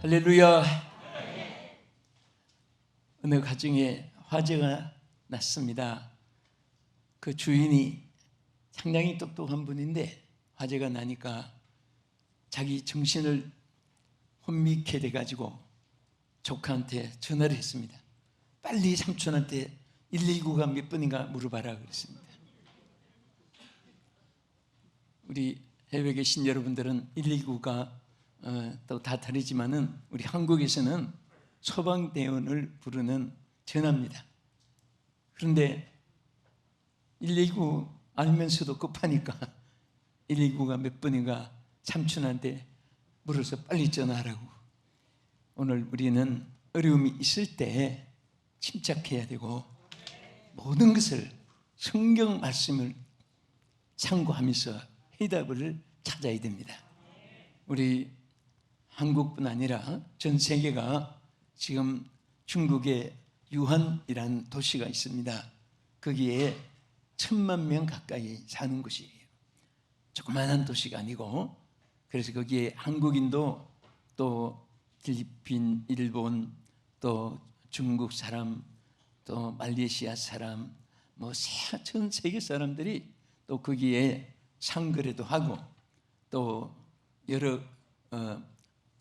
할렐루야. 어느 가정에 화재가 났습니다. 그 주인이 상당히 똑똑한 분인데 화재가 나니까 자기 정신을 혼미케 돼가지고 조카한테 전화를 했습니다. 빨리 삼촌한테 119가 몇 번인가 물어봐라 그랬습니다. 우리 해외에 계신 여러분들은 119가 또 다 다르지만은 우리 한국에서는 소방대원을 부르는 전화입니다. 그런데 119 알면서도 급하니까 119가 몇 번인가 삼촌한테 물어서 빨리 전화하라고. 오늘 우리는 어려움이 있을 때 침착해야 되고 모든 것을 성경 말씀을 참고하면서 해답을 찾아야 됩니다. 우리 한국뿐 아니라 전 세계가 지금 중국의 유한이라는 도시가 있습니다. 거기에 1,000만 명 가까이 사는 곳이에요. 조그마한 도시가 아니고, 그래서 거기에 한국인도 또 필리핀, 일본, 또 중국 사람, 또 말레이시아 사람, 전 세계 사람들이 또 거기에 상거래도 하고 또 여러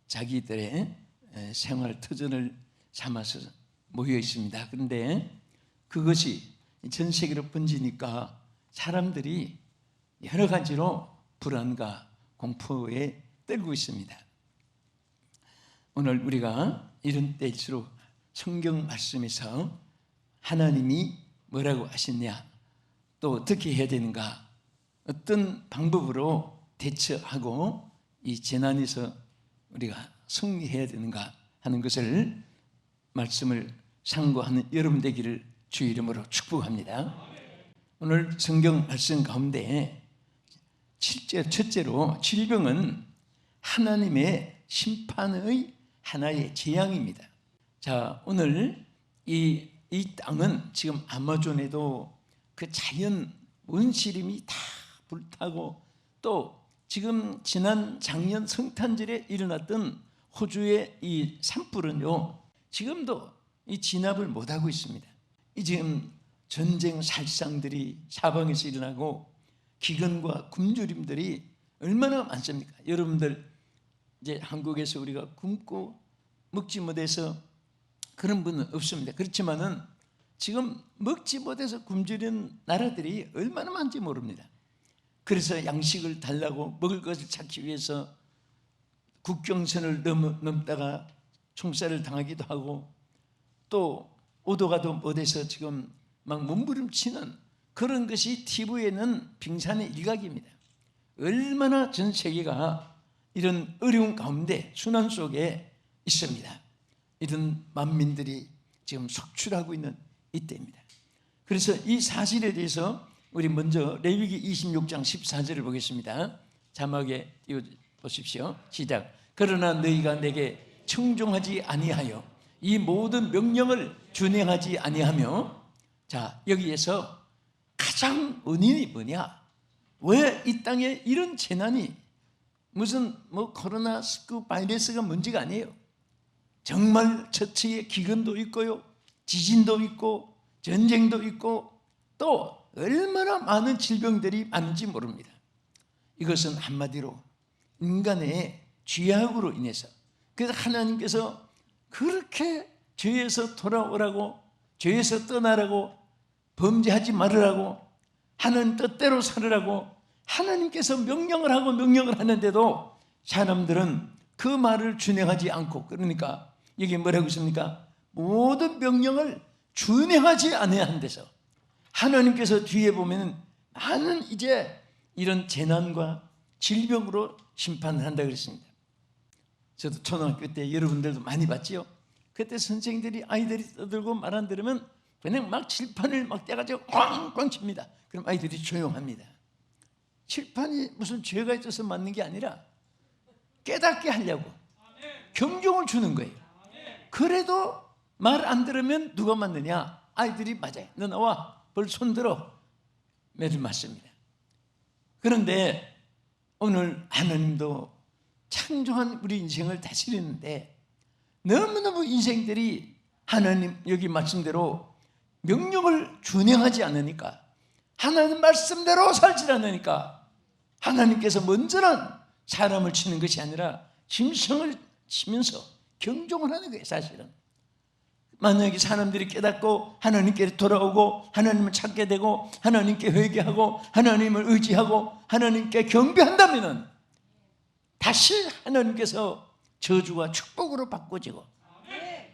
자기들의 생활 터전을 삼아서 모여 있습니다. 그런데 그것이 전 세계로 번지니까 사람들이 여러 가지로 불안과 공포에 떨고 있습니다. 오늘 우리가 이런 때일수록 성경 말씀에서 하나님이 뭐라고 하셨냐, 또 어떻게 해야 되는가, 어떤 방법으로 대처하고 이 재난에서 우리가 승리해야 되는가 하는 것을 말씀을 상고하는 여러분 되기를 주 이름으로 축복합니다. 오늘 성경 말씀 가운데 첫째로 질병은 하나님의 심판의 하나의 재앙입니다. 자, 오늘 이 땅은 지금 아마존에도 그 자연 원시림이 다 불타고, 또 지금 지난 작년 성탄절에 일어났던 호주의 이 산불은요, 지금도 이 진압을 못하고 있습니다. 이 지금 전쟁 살상들이 사방에서 일어나고 기근과 굶주림들이 얼마나 많습니까? 여러분들 이제 한국에서 우리가 굶고 먹지 못해서 그런 분은 없습니다. 그렇지만은 지금 먹지 못해서 굶주린 나라들이 얼마나 많은지 모릅니다. 그래서 양식을 달라고 먹을 것을 찾기 위해서 국경선을 넘다가 총살을 당하기도 하고, 또 오도가도 못해서 지금 막 몸부림치는 그런 것이 TV에는 빙산의 일각입니다. 얼마나 전 세계가 이런 어려운 가운데 순환 속에 있습니다. 이런 만민들이 지금 속출하고 있는 이때입니다. 그래서 이 사실에 대해서 우리 먼저 레위기 26장 14절을 보겠습니다. 자막에 띄워보십시오. 시작. 그러나 너희가 내게 청종하지 아니하여 이 모든 명령을 준행하지 아니하며. 자, 여기에서 가장 원인이 뭐냐? 왜 이 땅에 이런 재난이, 무슨 코로나 19 바이러스가 문제가 아니에요. 정말 처치의 기근도 있고요, 지진도 있고 전쟁도 있고 또 얼마나 많은 질병들이 많은지 모릅니다. 이것은 한마디로 인간의 죄악으로 인해서, 그래서 하나님께서 그렇게 죄에서 돌아오라고, 죄에서 떠나라고, 범죄하지 말으라고, 하나님 뜻대로 살으라고 하나님께서 명령을 하고 명령을 하는데도 사람들은 그 말을 준행하지 않고, 그러니까 여기 뭐라고 있습니까? 모든 명령을 준행하지 않아야 데서 하나님께서 뒤에 보면 많은 이제 이런 재난과 질병으로 심판을 한다 그랬습니다. 저도 초등학교 때 여러분들도 많이 봤지요. 그때 선생님들이 아이들이 떠들고 말 안 들으면 그냥 막 칠판을 막 떼가지고 꽝꽝 칩니다. 그럼 아이들이 조용합니다. 칠판이 무슨 죄가 있어서 맞는 게 아니라 깨닫게 하려고 경종을 주는 거예요. 그래도 말 안 들으면 누가 맞느냐? 아이들이 맞아요. 너 나와, 벌 손들어. 매를 맞습니다. 그런데 오늘 하나님도 창조한 우리 인생을 다스리는데 너무너무 인생들이 하나님 여기 말씀대로 명령을 준행하지 않으니까, 하나님 말씀대로 살지 않으니까 하나님께서 먼저는 사람을 치는 것이 아니라 짐승을 치면서 경종을 하는 거예요. 사실은 만약에 사람들이 깨닫고 하나님께 돌아오고 하나님을 찾게 되고 하나님께 회개하고 하나님을 의지하고 하나님께 경배한다면 다시 하나님께서 저주와 축복으로 바꿔지고,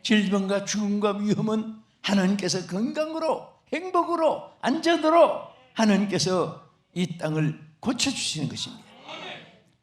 질병과 죽음과 위험은 하나님께서 건강으로 행복으로 안전으로 하나님께서 이 땅을 고쳐주시는 것입니다.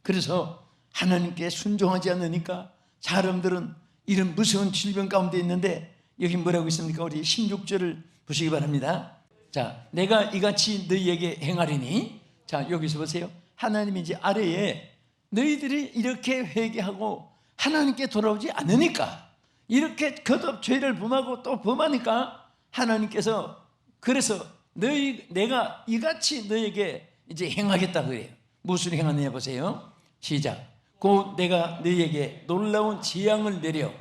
그래서 하나님께 순종하지 않으니까 사람들은 이런 무서운 질병 가운데 있는데, 여기 뭐라고 있습니까? 우리 16절을 보시기 바랍니다. 자, 내가 이같이 너희에게 행하리니, 자 여기서 보세요. 하나님이 이제 아래에 너희들이 이렇게 회개하고 하나님께 돌아오지 않으니까, 이렇게 거듭 죄를 범하고 또 범하니까 하나님께서 그래서 내가 이같이 너희에게 이제 행하겠다 그래요. 무엇을 행하느냐 보세요. 시작. 곧 내가 너희에게 놀라운 재앙을 내려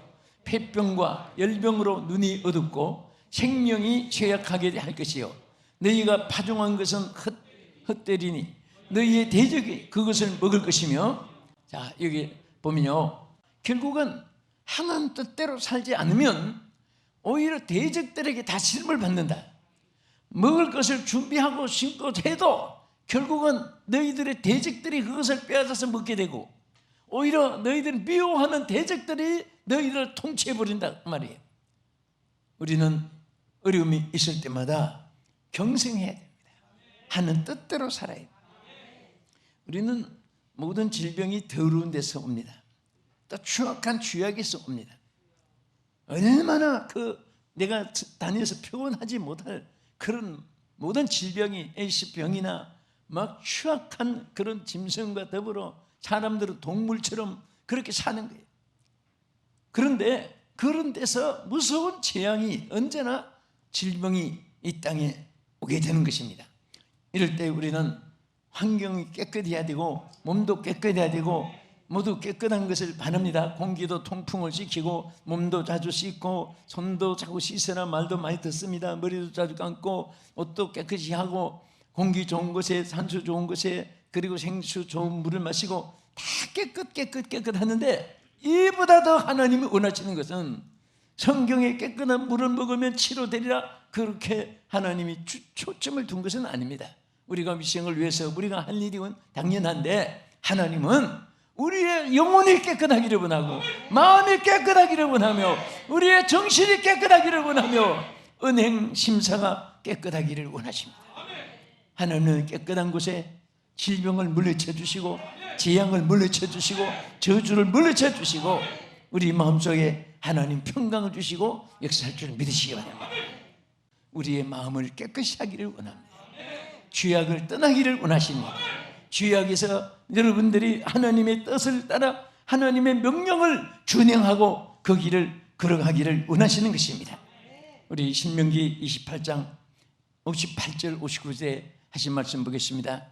폐병과 열병으로 눈이 어둡고 생명이 죄악하게 할 것이요, 너희가 파종한 것은 헛되리니 너희의 대적이 그것을 먹을 것이며. 자 여기 보면요, 결국은 하나님 뜻대로 살지 않으면 오히려 대적들에게 다스림을 받는다. 먹을 것을 준비하고 심고 해도 결국은 너희들의 대적들이 그것을 빼앗아서 먹게 되고, 오히려 너희들 미워하는 대적들이 너희들을 통치해버린다 말이에요. 우리는 어려움이 있을 때마다 경생해야 됩니다. 하는 뜻대로 살아야 됩니다. 우리는 모든 질병이 더러운 데서 옵니다. 또 추악한 죄악에서 옵니다. 얼마나 내가 다녀서 표현하지 못할 그런 모든 질병이 에이즈병이나 막 추악한 그런 짐승과 더불어 사람들은 동물처럼 그렇게 사는 거예요. 그런데 그런 데서 무서운 재앙이 언제나 질병이 이 땅에 오게 되는 것입니다. 이럴 때 우리는 환경이 깨끗해야 되고 몸도 깨끗해야 되고 모두 깨끗한 것을 바랍니다. 공기도 통풍을 시키고 몸도 자주 씻고 손도 자꾸 씻으라 말도 많이 듣습니다. 머리도 자주 감고 옷도 깨끗이 하고 공기 좋은 곳에 산수 좋은 곳에 그리고 생수 좋은 물을 마시고 다 깨끗 하는데, 이보다 더 하나님이 원하시는 것은 성경에 깨끗한 물을 먹으면 치료되리라, 그렇게 하나님이 초점을 둔 것은 아닙니다. 우리가 미생을 위해서 우리가 할 일이 당연한데, 하나님은 우리의 영혼이 깨끗하기를 원하고 마음이 깨끗하기를 원하며 우리의 정신이 깨끗하기를 원하며 은행 심사가 깨끗하기를 원하십니다. 하나님은 깨끗한 곳에 질병을 물리쳐 주시고 재앙을 물리쳐 주시고 저주를 물리쳐 주시고 우리 마음속에 하나님 평강을 주시고 역사할 줄 믿으시기 바랍니다. 우리의 마음을 깨끗이 하기를 원합니다. 죄악을 떠나기를 원하십니다. 죄악에서 여러분들이 하나님의 뜻을 따라 하나님의 명령을 준행하고 그 길을 걸어가기를 원하시는 것입니다. 우리 신명기 28장 58절 59절 하신 말씀 보겠습니다.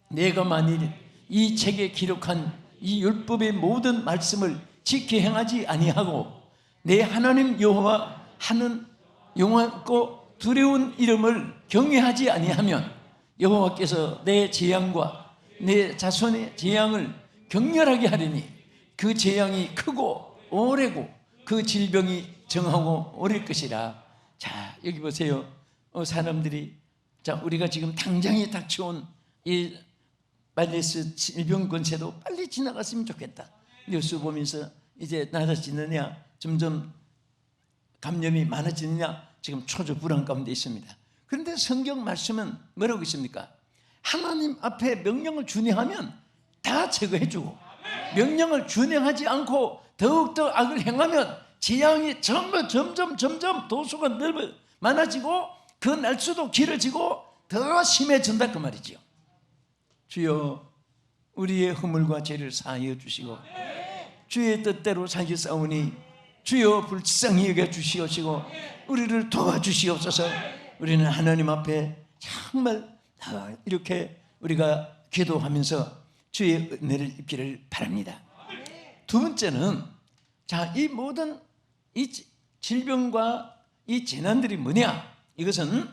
내가 만일 이 책에 기록한 이 율법의 모든 말씀을 지켜 행하지 아니하고 내 하나님 여호와 하는 영원하고 두려운 이름을 경외하지 아니하면 여호와께서 내 재앙과 내 자손의 재앙을 격렬하게 하리니 그 재앙이 크고 오래고 그 질병이 정하고 오릴 것이라. 자 여기 보세요. 사람들이 자 우리가 지금 당장에 닥쳐온 이 말레이스 질병 권세도 빨리 지나갔으면 좋겠다. 뉴스 보면서 이제 나아지느냐 점점 감염이 많아지느냐 지금 초조불안 가운데 있습니다. 그런데 성경 말씀은 뭐라고 있습니까? 하나님 앞에 명령을 준행하면 다 제거해주고 명령을 준행하지 않고 더욱더 악을 행하면 재앙이 점점 도수가 많아지고 그 날수도 길어지고 더 심해진다 그 말이죠. 주여 우리의 허물과 죄를 사하여 주시고 주의 뜻대로 살겠사오니 주여 불쌍히 여겨 주시옵시고 우리를 도와주시옵소서. 우리는 하나님 앞에 정말 이렇게 우리가 기도하면서 주의 은혜를 입기를 바랍니다. 두 번째는 자, 이 모든 이 질병과 이 재난들이 뭐냐? 이것은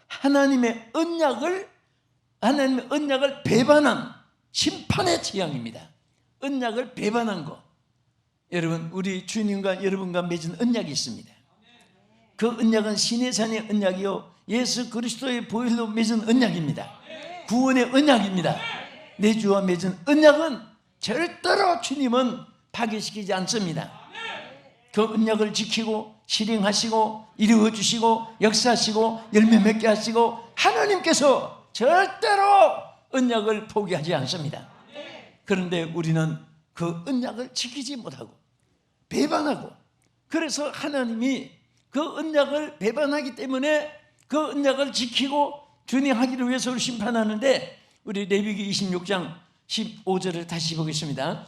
하나님의 언약을 배반한 심판의 재앙입니다. 언약을 배반한 거. 여러분, 우리 주님과 여러분과 맺은 언약이 있습니다. 그 언약은 시내산의 언약이요, 예수 그리스도의 보혈로 맺은 언약입니다. 구원의 언약입니다. 내 주와 맺은 언약은 절대로 주님은 파괴시키지 않습니다. 그 언약을 지키고 실행하시고 이루어주시고 역사하시고 열매 맺게 하시고, 하나님께서 절대로 언약을 포기하지 않습니다. 그런데 우리는 그 언약을 지키지 못하고 배반하고, 그래서 하나님이 그 언약을 배반하기 때문에 그 언약을 지키고 준행하기를 위해서 심판하는데, 우리 레위기 26장 15절을 다시 보겠습니다.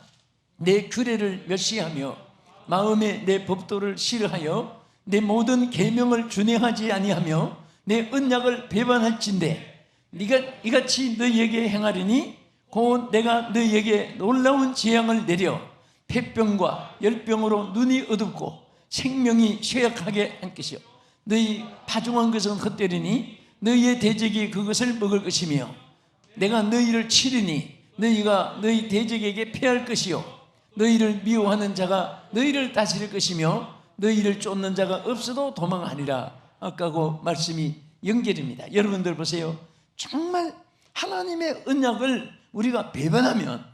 내 규례를 멸시하며 마음에 내 법도를 싫어하여 내 모든 계명을 준행하지 아니하며 내 언약을 배반할진대 네가 이같이 너희에게 행하리니 곧 내가 너희에게 놀라운 재앙을 내려 폐병과 열병으로 눈이 어둡고 생명이 쇠약하게 할 것이요 너희 파종한 것은 헛되리니 너희의 대적이 그것을 먹을 것이며 내가 너희를 치리니 너희가 너희 대적에게 패할 것이요 너희를 미워하는 자가 너희를 다스릴 것이며 너희를 쫓는 자가 없어도 도망하리라. 아까고 말씀이 연결입니다. 여러분들 보세요. 정말 하나님의 언약을 우리가 배반하면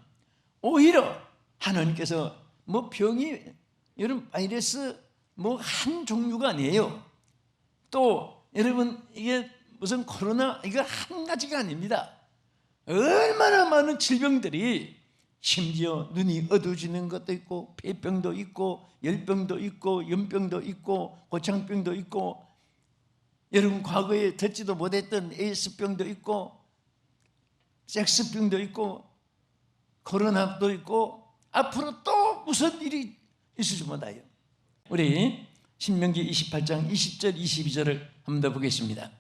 오히려 하나님께서 뭐 병이, 여러분 바이러스 뭐 한 종류가 아니에요. 또 여러분 이게 무슨 코로나 이거 한 가지가 아닙니다. 얼마나 많은 질병들이, 심지어 눈이 어두워지는 것도 있고 폐병도 있고 열병도 있고 연병도 있고 고창병도 있고, 여러분 과거에 듣지도 못했던 에이스병도 있고 섹스병도 있고 코로나도 있고 앞으로 또 무슨 일이 있을지 몰라요. 우리 신명기 28장 20절 22절을 한번 더 보겠습니다.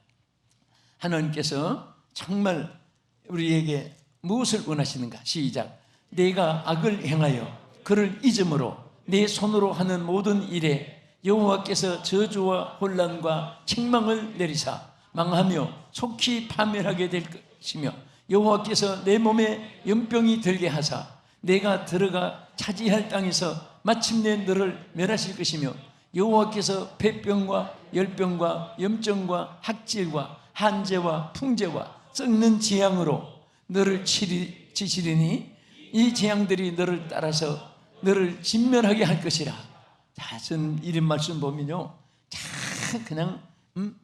하나님께서 정말 우리에게 무엇을 원하시는가? 시작. 내가 악을 행하여 그를 잊음으로 내 손으로 하는 모든 일에 여호와께서 저주와 혼란과 책망을 내리사 망하며 속히 파멸하게 될 것이며 여호와께서 내 몸에 연병이 들게 하사 내가 들어가 차지할 땅에서 마침내 너를 멸하실 것이며 여호와께서 폐병과 열병과 염증과 학질과 한재와 풍재와 썩는 재앙으로 너를 치시리니 이 재앙들이 너를 따라서 너를 진멸하게 할 것이라. 자, 전 이런 말씀 보면요, 자 그냥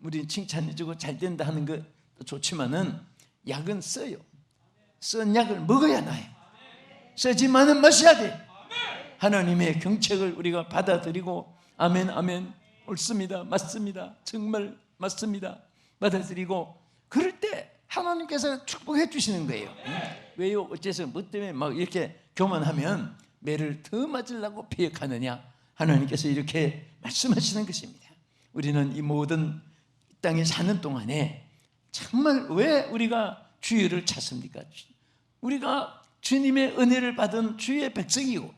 우리 칭찬해주고 잘 된다 하는 거 좋지만은 약은 써요. 쓴 약을 먹어야 나요. 쓰지만은 마셔야 돼. 하나님의 경책을 우리가 받아들이고 아멘 아멘 옳습니다 맞습니다 정말 맞습니다 받아들이고, 그럴 때 하나님께서 축복해 주시는 거예요. 왜요? 어째서 뭐 때문에 막 이렇게 교만하면 매를 더 맞으려고 피역하느냐? 하나님께서 이렇게 말씀하시는 것입니다. 우리는 이 모든 땅에 사는 동안에 정말 왜 우리가 주의를 찾습니까? 우리가 주님의 은혜를 받은 주의 백성이고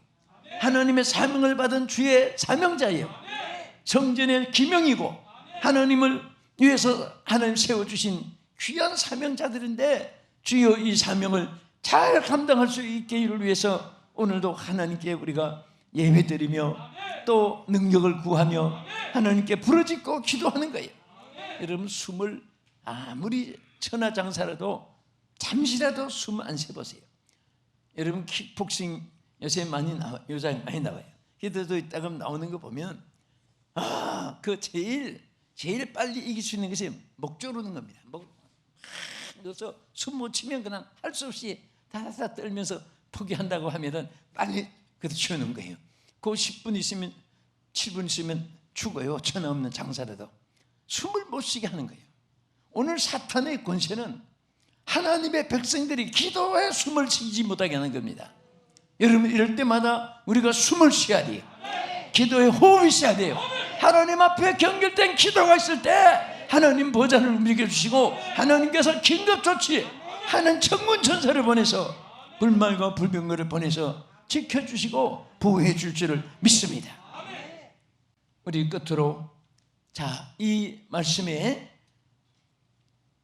하나님의 사명을 받은 주의 사명자예요. 성전의 기명이고 하나님을 위해서 하나님 세워주신 귀한 사명자들인데, 주여 이 사명을 잘 감당할 수 있기를 위해서 오늘도 하나님께 우리가 예배드리며 또 능력을 구하며 하나님께 부르짖고 기도하는 거예요. 여러분 숨을 아무리 천하장사라도 잠시라도 숨 안 쉬어보세요. 여러분 킥복싱 요새 요새 많이 나와요. 기도도 있다가 나오는 거 보면 그 제일 빨리 이길 수 있는 것이 목 조르는 겁니다. 그래서 숨 못 치면 그냥 할 수 없이 다다다 떨면서 포기한다고 하면은 빨리 그래도 치우는 거예요. 그 10분 있으면 7분 있으면 죽어요. 천하 없는 장사라도 숨을 못 쉬게 하는 거예요. 오늘 사탄의 권세는 하나님의 백성들이 기도에 숨을 쉬지 못하게 하는 겁니다. 여러분 이럴 때마다 우리가 숨을 쉬어야 돼요. 기도에 호흡이 있어야 돼요. 하나님 앞에 경결된 기도가 있을 때 하나님 보좌를 움직여주시고 하나님께서 긴급조치 하는 천군천사를 보내서 불말과 불병거를 보내서 지켜주시고 보호해 줄 줄을 믿습니다. 우리 끝으로 자, 이 말씀에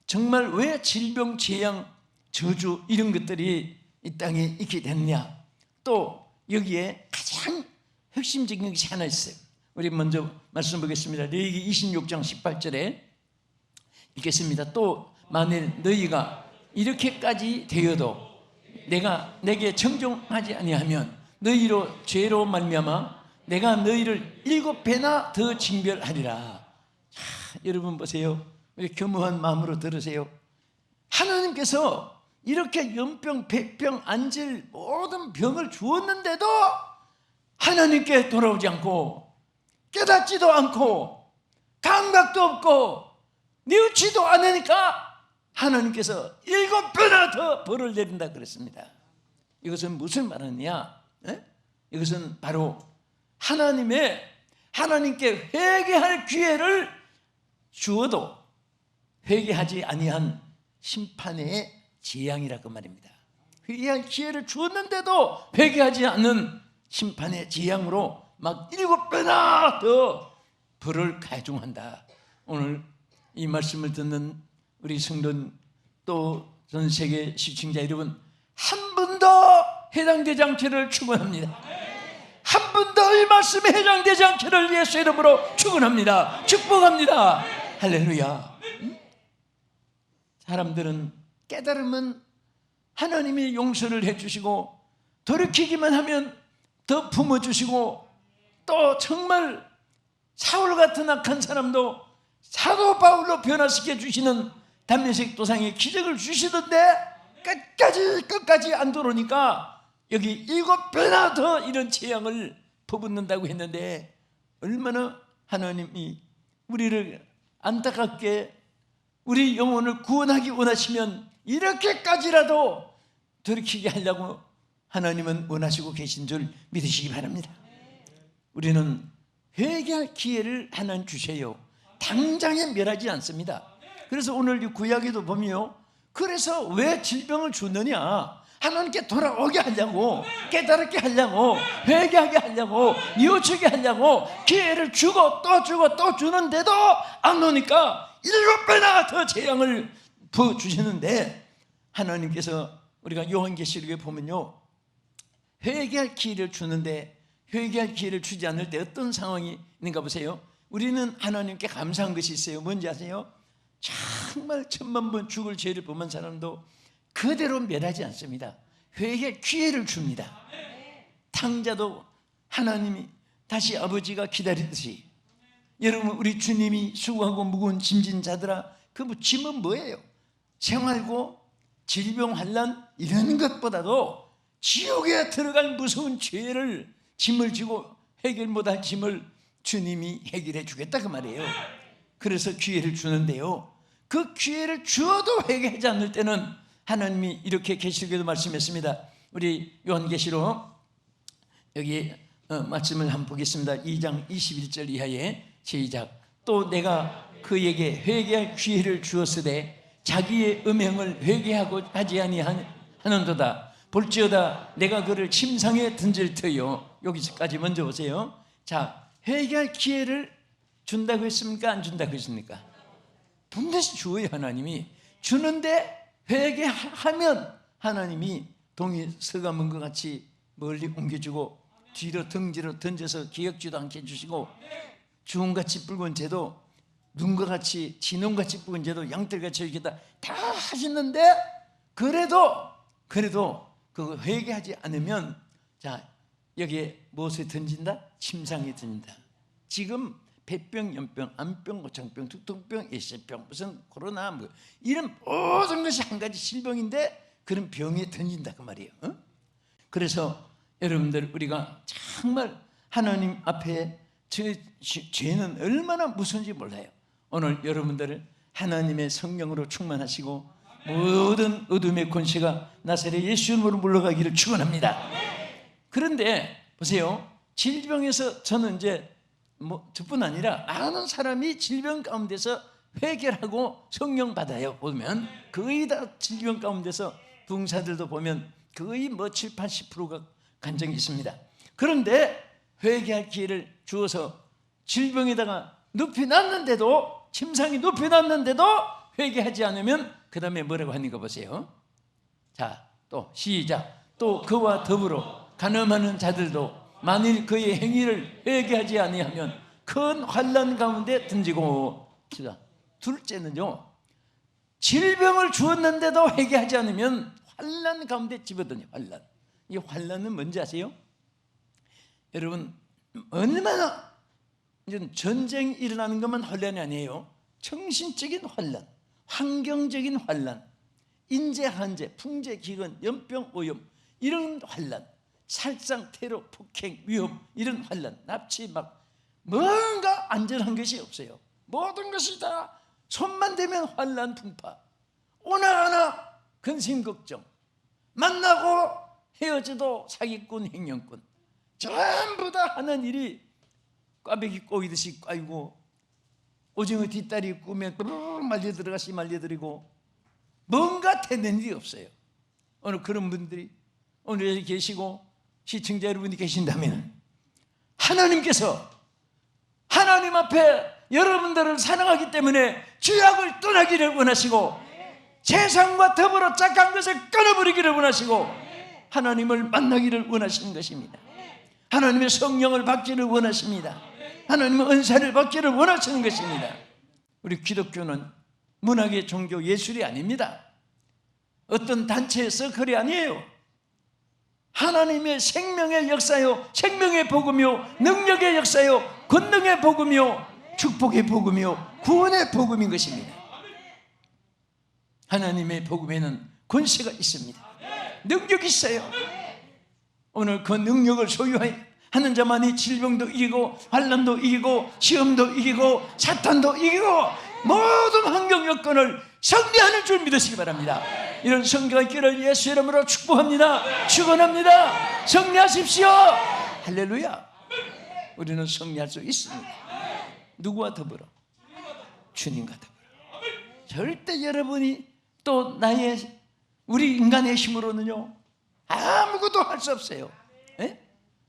정말 왜 질병, 재앙, 저주 이런 것들이 이 땅에 있게 됐냐? 또 여기에 가장 핵심적인 것이 하나 있어요. 우리 먼저 말씀 보겠습니다. 레위기 26장 18절에 읽겠습니다. 또 만일 너희가 이렇게까지 되어도 내가 내게 청종하지 아니하면 너희로 죄로 말미암아 내가 너희를 7배나 더 징벌하리라. 자, 여러분 보세요. 우리 겸허한 마음으로 들으세요. 하나님께서 이렇게 연병, 백병, 안질 모든 병을 주었는데도 하나님께 돌아오지 않고 깨닫지도 않고 감각도 없고 뉘우치도 않으니까 하나님께서 7배나 더 벌을 내린다 그랬습니다. 이것은 무슨 말이냐? 이것은 바로 하나님께 회개할 기회를 주어도 회개하지 아니한 심판의 재앙이라고 말입니다. 회개할 기회를 주었는데도 회개하지 않는 심판의 재앙으로 막 7배나 더 벌을 가중한다. 오늘 이 말씀을 듣는 우리 성도 또 전 세계 시청자 여러분, 한 번 더 해당되지 않기를 축원합니다. 한 번 더 이 말씀에 해당되지 않기를 예수 이름으로 축원합니다. 축복합니다. 할렐루야. 사람들은 깨달으면 하나님이 용서를 해주시고 돌이키기만 하면 더 품어주시고 또 정말 사울 같은 악한 사람도 사도 바울로 변화시켜 주시는 담메색 도상의 기적을 주시던데 끝까지 안 들어오니까 여기 7배나 더 이런 재앙을 퍼붓는다고 했는데 얼마나 하나님이 우리를 안타깝게 우리 영혼을 구원하기 원하시면 이렇게까지라도 돌이키게 하려고 하나님은 원하시고 계신 줄 믿으시기 바랍니다. 우리는 회개할 기회를 하나님 주세요. 당장에 멸하지 않습니다. 그래서 오늘 이 구약에도 보면요, 그래서 왜 질병을 주느냐? 하나님께 돌아오게 하려고, 깨달게 하려고, 회개하게 하려고, 뉘우치게 하려고 기회를 주고 또 주는데도 안 오니까 7배나 더 재앙을 부어주시는데, 하나님께서 우리가 요한계시록에 보면요, 회개할 기회를 주는데 회개할 기회를 주지 않을 때 어떤 상황이 있는가 보세요. 우리는 하나님께 감사한 것이 있어요. 뭔지 아세요? 정말 천만 번 죽을 죄를 범한 사람도 그대로 멸하지 않습니다. 회개 기회를 줍니다. 탕자도 하나님이 다시 아버지가 기다리듯이, 여러분 우리 주님이 수고하고 무거운 짐진 자들아, 그 짐은 뭐예요? 생활고 질병 환난 이런 것보다도 지옥에 들어갈 무서운 죄를 짐을 지고 해결 못할 짐을 주님이 해결해 주겠다 그 말이에요. 그래서 기회를 주는데요, 그 기회를 주어도 회개하지 않을 때는 하나님이 이렇게 계시록에도 말씀했습니다. 우리 요한계시록 여기 말씀을 한번 보겠습니다. 2장 21절 이하에 시작. 또 내가 그에게 회개할 기회를 주었으되 자기의 음행을 회개하고 하지 아니하는도다. 볼지어다 내가 그를 침상에 던질 터요. 여기까지 먼저 보세요. 자, 회개할 기회를 준다고 했습니까? 안 준다고 했습니까? 분명히 주어요. 하나님이 주는데 회개하면 하나님이 동이 서감은 것 같이 멀리 옮겨주고 뒤로 덩지로 던져서 기억지도 않게 해주시고, 주홍같이 붉은 죄도 눈과 같이 진홍같이 붉은 죄도 양털같이 이렇게 다 하시는데 그래도 그거 회개하지 않으면 자, 여기에 무엇에 던진다? 침상에 던진다. 지금 폐병, 연병, 암병, 고창병, 두통병, 예실병, 무슨 코로나 뭐 이런 모든 것이 한 가지 질병인데 그런 병에 던진다 그 말이에요. 그래서 여러분들 우리가 정말 하나님 앞에 죄는 얼마나 무서운지 몰라요. 오늘 여러분들을 하나님의 성령으로 충만하시고 모든 어둠의 권세가 나사렛 예수 이름으로 물러가기를 축원합니다. 그런데 보세요, 질병에서 저는 이제 저뿐 아니라 많은 사람이 질병 가운데서 회개하고 성령 받아요. 보면 거의 다 질병 가운데서 부흥사들도 보면 거의 7, 80%가 간증이 있습니다. 그런데 회개할 기회를 주어서 질병에다가 눕혀놨는데도, 침상이 눕혀놨는데도 회개하지 않으면 그 다음에 뭐라고 하는 거 보세요. 자, 또 시작. 또 그와 더불어 간음하는 자들도 만일 그의 행위를 회개하지 아니하면 큰 환난 가운데 던지고. 둘째는요, 질병을 주었는데도 회개하지 않으면 환난 가운데 집어던져. 환난. 이 환난은 뭔지 아세요? 여러분, 얼마나 전쟁이 일어나는 것만 환난이 아니에요. 정신적인 환난, 환경적인 환난, 인재 한재, 풍재 기근, 연병 오염, 이런 환난, 살상, 테러, 폭행, 위협, 이런 환난, 납치, 막 뭔가 안전한 것이 없어요. 모든 것이 다 손만 대면 환난 풍파, 오나가나 근심 걱정, 만나고 헤어져도 사기꾼, 행령꾼, 전부 다 하는 일이 꽈배기 꼬이듯이 까이고, 오징어 뒷다리 꾸면 말려 들어가시 말려드리고, 뭔가 되는 일이 없어요. 오늘 그런 분들이 오늘 여기 계시고 시청자 여러분이 계신다면, 하나님께서 하나님 앞에 여러분들을 사랑하기 때문에 죄악을 떠나기를 원하시고, 세상과 더불어 짝한 것을 끊어버리기를 원하시고, 하나님을 만나기를 원하시는 것입니다. 하나님의 성령을 받기를 원하십니다. 하나님의 은사를 받기를 원하시는 것입니다. 우리 기독교는 문학의 종교, 예술이 아닙니다. 어떤 단체의 서클이 아니에요. 하나님의 생명의 역사요, 생명의 복음이요, 능력의 역사요, 권능의 복음이요, 축복의 복음이요, 구원의 복음인 것입니다. 하나님의 복음에는 권세가 있습니다. 능력이 있어요. 오늘 그 능력을 소유하는 자만이 질병도 이기고, 환난도 이기고, 시험도 이기고, 사탄도 이기고, 모든 환경 여건을 승리하는 줄 믿으시기 바랍니다. 이런 성경의 길을 예수 이름으로 축복합니다. 축원합니다. 승리하십시오. 할렐루야. 우리는 승리할 수 있습니다. 누구와 더불어? 주님과 더불어. 절대 여러분이 또 우리 인간의 힘으로는요, 아무것도 할 수 없어요.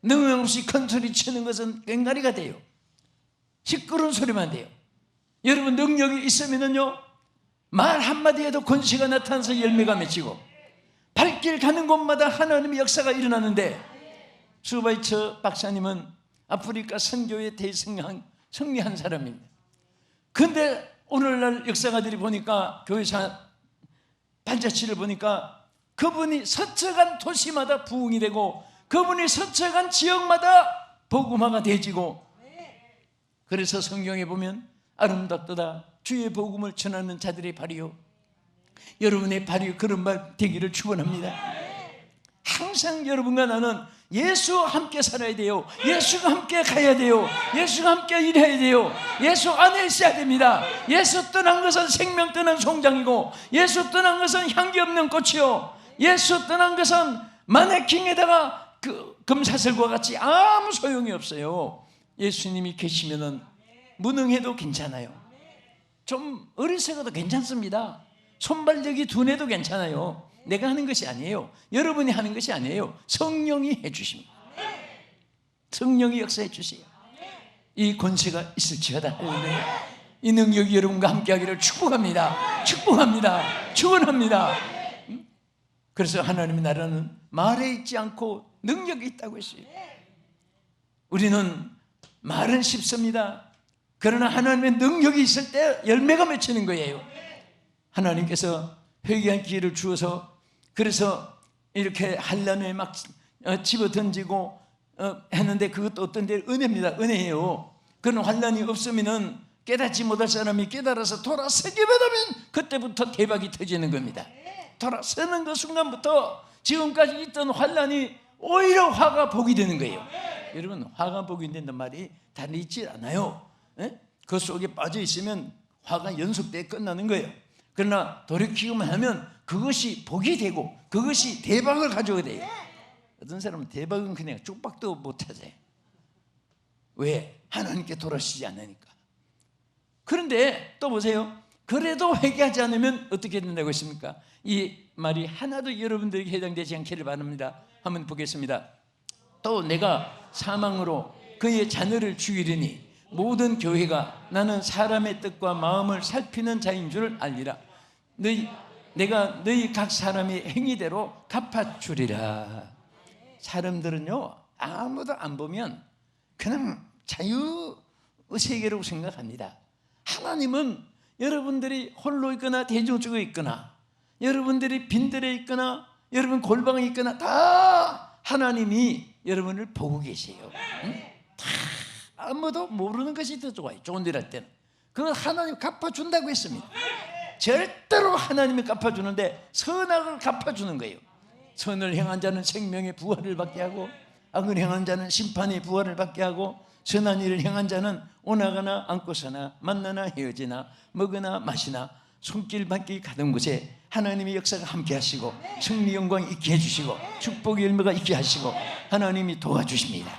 능력 없이 큰 소리 치는 것은 꽹과리가 돼요. 시끄러운 소리만 돼요. 여러분, 능력이 있으면은요, 말 한마디에도 권세가 나타나서 열매가 맺히고, 발길 가는 곳마다 하나님의 역사가 일어나는데, 수바이처 박사님은 아프리카 선교의 승리한 사람입니다. 그런데 오늘날 역사가들이 보니까, 교회사 발자취를 보니까 그분이 서쳐간 도시마다 부흥이 되고, 그분이 서쳐간 지역마다 복음화가 되지고, 그래서 성경에 보면 아름답도다 주의 복음을 전하는 자들의 발이요, 여러분의 발이 그런 발 되기를 축원합니다. 항상 여러분과 나는 예수와 함께 살아야 돼요. 예수가 함께 가야 돼요. 예수가 함께 일해야 돼요. 예수 안에 있어야 됩니다. 예수 떠난 것은 생명 떠난 송장이고, 예수 떠난 것은 향기 없는 꽃이요, 예수 떠난 것은 마네킹에다가 그 금사슬과 같이 아무 소용이 없어요. 예수님이 계시면은 무능해도 괜찮아요. 좀 어리석어도 괜찮습니다. 손발력이 둔해도 괜찮아요. 내가 하는 것이 아니에요. 여러분이 하는 것이 아니에요. 성령이 해주십니다. 성령이 역사해 주세요. 이 권세가 있을지어다. 이 능력이 여러분과 함께하기를 축복합니다. 축복합니다. 축원합니다. 그래서 하나님의 나라는 말에 있지 않고 능력이 있다고 했어요. 우리는 말은 쉽습니다. 그러나 하나님의 능력이 있을 때 열매가 맺히는 거예요. 하나님께서 회개한 기회를 주어서, 그래서 이렇게 환난에 막 집어던지고 했는데, 그것도 어떤 데 은혜입니다. 은혜예요. 그런 환난이 없으면은 깨닫지 못할 사람이 깨달아서 돌아서기만 하면 그때부터 대박이 터지는 겁니다. 돌아서는 그 순간부터 지금까지 있던 환난이 오히려 화가 복이 되는 거예요. 여러분, 화가 복이 된단 말이 다른 있지 않아요. 그 속에 빠져 있으면 화가 연속돼 끝나는 거예요. 그러나 돌이키기만 하면 그것이 복이 되고, 그것이 대박을 가져오게 돼요. 어떤 사람은 대박은 그냥 쪽박도 못 찾아요. 왜? 하나님께 돌아서지 않으니까. 그런데 또 보세요. 그래도 회개하지 않으면 어떻게 된다고 했습니까? 이 말이 하나도 여러분들에게 해당되지 않기를 바랍니다. 한번 보겠습니다. 또 내가 사망으로 그의 자녀를 죽이리니 모든 교회가 나는 사람의 뜻과 마음을 살피는 자인 줄 알리라. 내가 너희 각 사람의 행위대로 갚아주리라. 사람들은요, 아무도 안 보면 그냥 자유 세계라고 생각합니다. 하나님은 여러분들이 홀로 있거나 대중적으로 있거나, 여러분들이 빈들에 있거나, 여러분 골방에 있거나, 다 하나님이 여러분을 보고 계세요. 응? 다 아무도 모르는 것이 더 좋아요. 좋은 일 할 때는 그건 하나님 갚아준다고 했습니다. 절대로 하나님이 갚아주는데 선악을 갚아주는 거예요. 선을 행한 자는 생명의 부활을 받게 하고, 악을 행한 자는 심판의 부활을 받게 하고, 선한 일을 행한 자는 오나가나 안고서나 만나나 헤어지나 먹으나 마시나 손길 밖에 가던 곳에 하나님의 역사가 함께 하시고, 승리 영광 있게 해주시고, 축복의 열매가 있게 하시고, 하나님이 도와주십니다.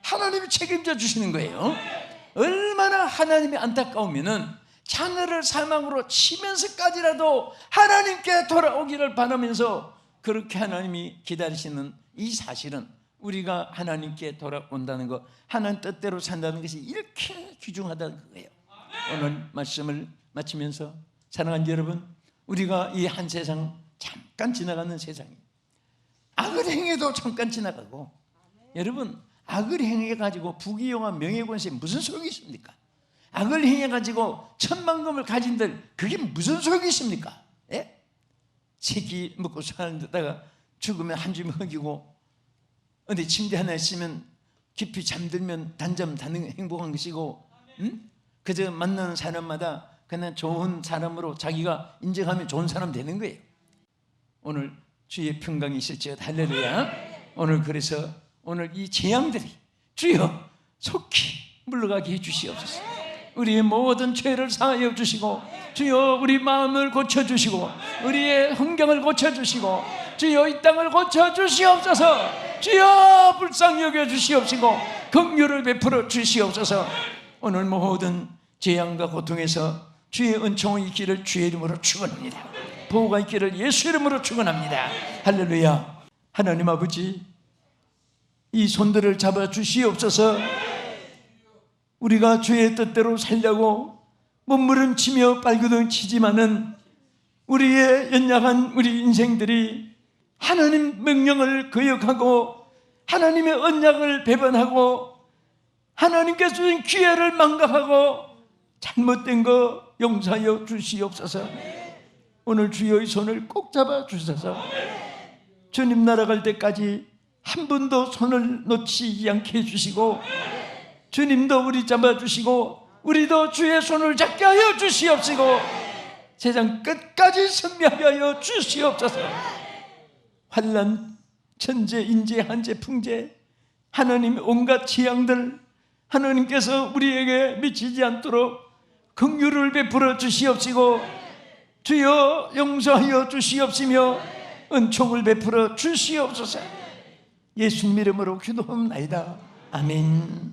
하나님이 책임져 주시는 거예요. 얼마나 하나님이 안타까우면은 자녀를 사망으로 치면서까지라도 하나님께 돌아오기를 바라면서 그렇게 하나님이 기다리시는 이 사실은, 우리가 하나님께 돌아온다는 것, 하나님 뜻대로 산다는 것이 이렇게 귀중하다는 거예요. 오늘 말씀을 마치면서 사랑하는 여러분, 우리가 이 한 세상 잠깐 지나가는 세상이에요. 악을 행해도 잠깐 지나가고, 여러분 악을 행해가지고 부귀영화 명예권세 무슨 소용이 있습니까? 악을 행해가지고 천만금을 가진들 그게 무슨 소용이 있습니까? 예? 새끼 먹고 사는 데다가 죽으면 한 줌 흙이고, 어디 침대 하나 있으면 깊이 잠들면 단잠 자는 행복한 것이고, 그저 만나는 사람마다 그냥 좋은 사람으로 자기가 인정하면 좋은 사람 되는 거예요. 오늘 주의 평강이 있을지어다. 할렐루야. 오늘 그래서 오늘 이 재앙들이 주여 속히 물러가게 해주시옵소서. 우리의 모든 죄를 사하여 주시고, 주여 우리 마음을 고쳐주시고, 우리의 환경을 고쳐주시고, 주여 이 땅을 고쳐주시옵소서. 주여 불쌍히 여겨주시옵시고 긍휼을 베풀어 주시옵소서. 오늘 모든 재앙과 고통에서 주의 은총이 있기를 주의 이름으로 축원합니다. 보호가 있기를 예수 이름으로 축원합니다. 할렐루야. 하나님 아버지, 이 손들을 잡아 주시옵소서. 우리가 주의 뜻대로 살려고 몸부림치며 발버둥 치지만은 우리의 연약한 우리 인생들이 하나님 명령을 거역하고 하나님의 언약을 배반하고 하나님께서 주신 기회를 망각하고 잘못된 거 용서하여 주시옵소서. 오늘 주의 손을 꼭 잡아 주셔서 주님 날아갈 때까지 한 번도 손을 놓치지 않게 해주시고, 주님도 우리 잡아주시고 우리도 주의 손을 잡게 하여 주시옵시고 세상 끝까지 승리하게 하여 주시옵소서. 환난, 천재, 인재, 한재, 풍재, 하나님의 온갖 재앙들 하나님께서 우리에게 미치지 않도록 긍휼을 베풀어 주시옵시고, 주여 용서하여 주시옵시며 은총을 베풀어 주시옵소서. 예수님 이름으로 기도합나이다. 아멘.